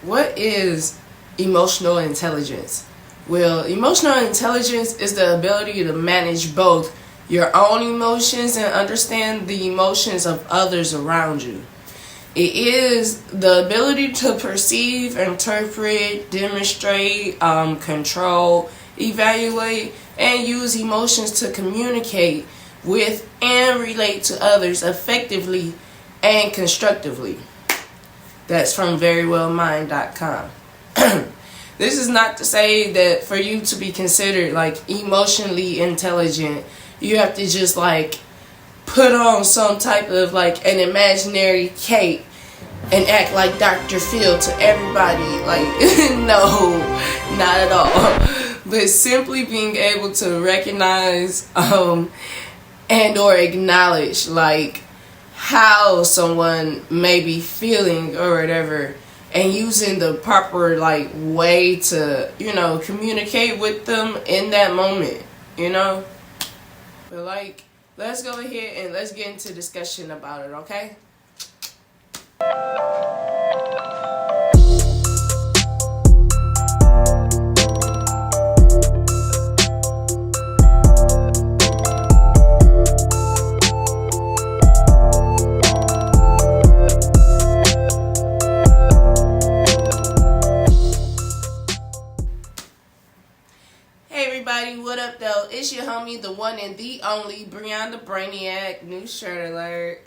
What is emotional intelligence? Well, emotional intelligence is the ability to manage both your own emotions and understand the emotions of others around you. It is the ability to perceive, interpret, demonstrate, control, evaluate, and use emotions to communicate with and relate to others effectively and constructively. That's from verywellmind.com. This is not to say that for you to be considered like emotionally intelligent, you have to just like put on some type of like an imaginary cape and act like Dr. Phil to everybody. Like, no, not at all. But simply being able to recognize and or acknowledge like how someone may be feeling or whatever, and using the proper like way to communicate with them in that moment. But like, let's go ahead and let's get into discussion about it, okay? What up though? It's your homie, the one and the only Brianna the Brainiac. New shirt alert.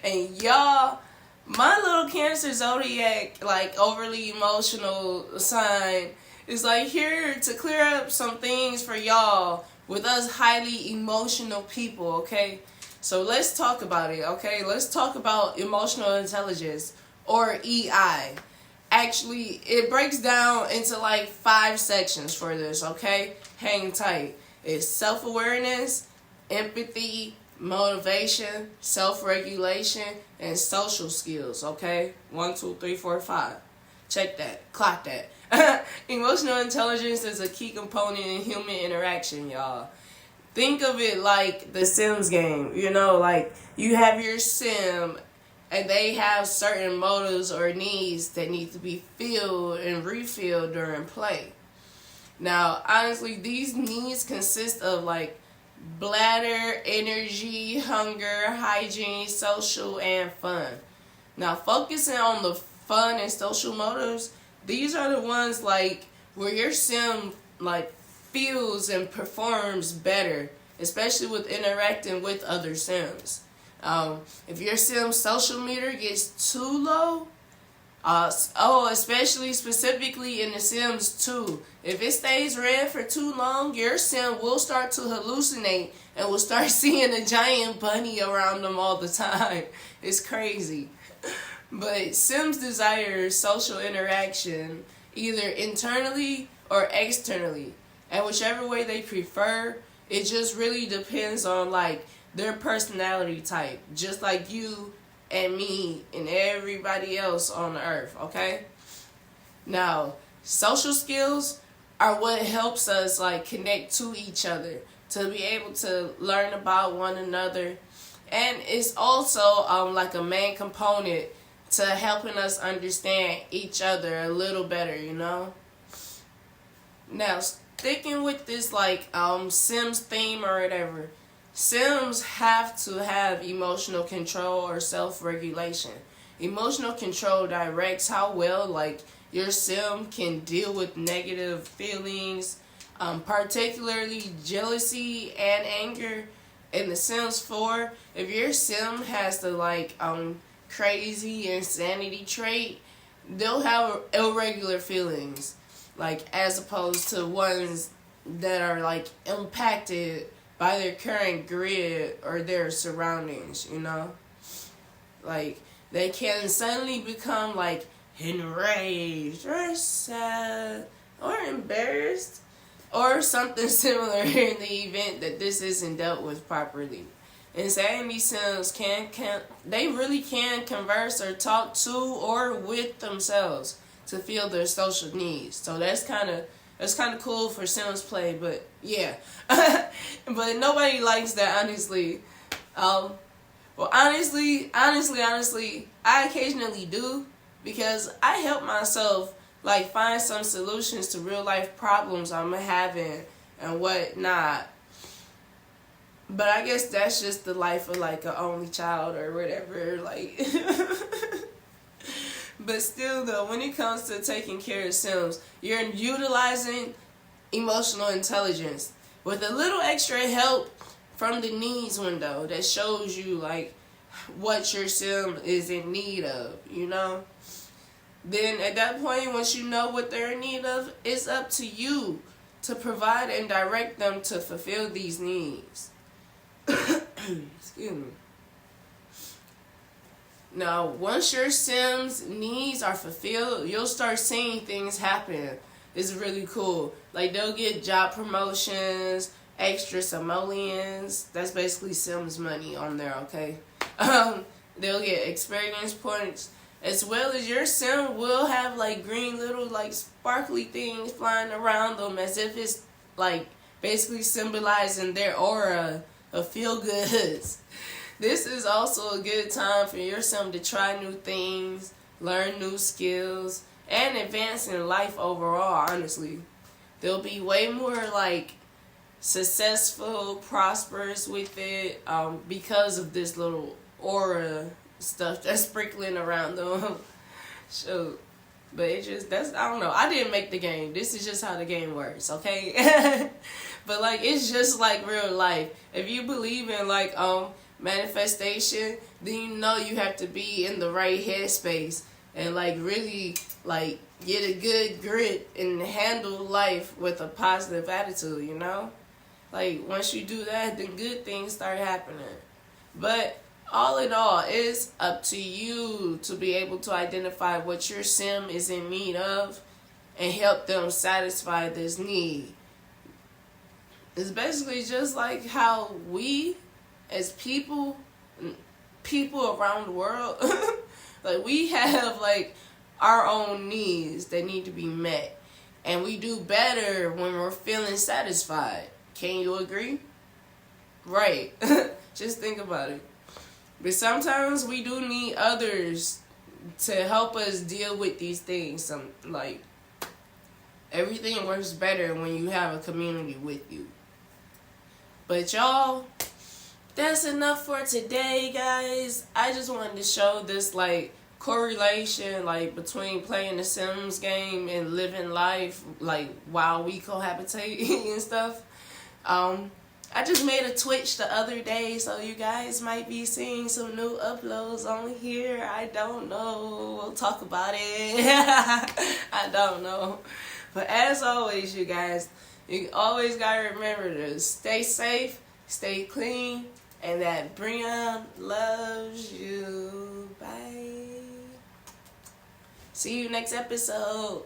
And y'all, my little Cancer zodiac, like overly emotional sign, is like here to clear up some things for y'all with us highly emotional people. Okay, so let's talk about it. Okay, let's talk about emotional intelligence, or EI. Actually, it breaks down into like 5 sections for this, okay? Hang tight. It's self-awareness, empathy, motivation, self-regulation, and social skills, okay? 1, 2, 3, 4, 5. Check that. Clock that. Emotional intelligence is a key component in human interaction, y'all. Think of it like the SIMS game. Like you have your sim, and they have certain motives or needs that need to be filled and refilled during play. Now, honestly, these needs consist of like bladder, energy, hunger, hygiene, social, and fun. Now, focusing on the fun and social motives, these are the ones like where your sim like feels and performs better, especially with interacting with other sims. If your sim social meter gets too low, especially specifically in the Sims 2, if it stays red for too long, your sim will start to hallucinate and will start seeing a giant bunny around them all the time. It's crazy. But Sims desire social interaction either internally or externally, and whichever way they prefer, it just really depends on like their personality type, just like you and me and everybody else on the earth, okay? Now, social skills are what helps us like connect to each other, to be able to learn about one another, and it's also like a main component to helping us understand each other a little better, Now, sticking with this like Sims theme or whatever, Sims have to have emotional control or self-regulation. Emotional control directs how well like your sim can deal with negative feelings, particularly jealousy and anger. In The Sims 4, if your sim has the like crazy insanity trait, they'll have irregular feelings, like as opposed to ones that are like impacted by their current grid or their surroundings, Like, they can suddenly become, like, enraged or sad or embarrassed or something similar in the event that this isn't dealt with properly. Insanity Sims they really can converse or talk to or with themselves to feel their social needs. So that's kind of cool for Sims play, but yeah. But nobody likes that, honestly. Well, honestly, I occasionally do, because I help myself like find some solutions to real life problems I'm having and whatnot. But I guess that's just the life of like an only child or whatever. Like, but still though, when it comes to taking care of Sims, you're utilizing emotional intelligence with a little extra help from the needs window that shows you like what your sim is in need of, you know. Then at that point, once you know what they're in need of, it's up to you to provide and direct them to fulfill these needs. Excuse me. Now, once your Sims' needs are fulfilled, you'll start seeing things happen. It's really cool. Like, they'll get job promotions, extra simoleons. That's basically Sims money on there, okay? They'll get experience points. As well as your Sim will have, like, green little, like, sparkly things flying around them as if it's, like, basically symbolizing their aura of feel-goods. This is also a good time for your Sim to try new things, learn new skills, and advance in life overall, honestly. They'll be way more, like, successful, prosperous with it because of this little aura stuff that's sprinkling around them. So, but it just, I don't know. I didn't make the game. This is just how the game works, okay? But, like, it's just like real life. If you believe in, like, manifestation, then you know you have to be in the right headspace and, like, really, like, get a good grit and handle life with a positive attitude, you know? Like, once you do that, then good things start happening. But all in all, it's up to you to be able to identify what your Sim is in need of and help them satisfy this need. It's basically just like how we, as people around the world, like, we have, like, our own needs that need to be met. And we do better when we're feeling satisfied. Can you agree? Right. Just think about it. But sometimes we do need others to help us deal with these things. Like, everything works better when you have a community with you. But y'all, that's enough for today, guys. I just wanted to show this, like, correlation, like, between playing the Sims game and living life, like, while we cohabitate and stuff. I just made a Twitch the other day, so you guys might be seeing some new uploads on here. I don't know. We'll talk about it. I don't know. But as always, you guys, you always gotta remember to stay safe, stay clean, and that Brian loves you. Bye. See you next episode.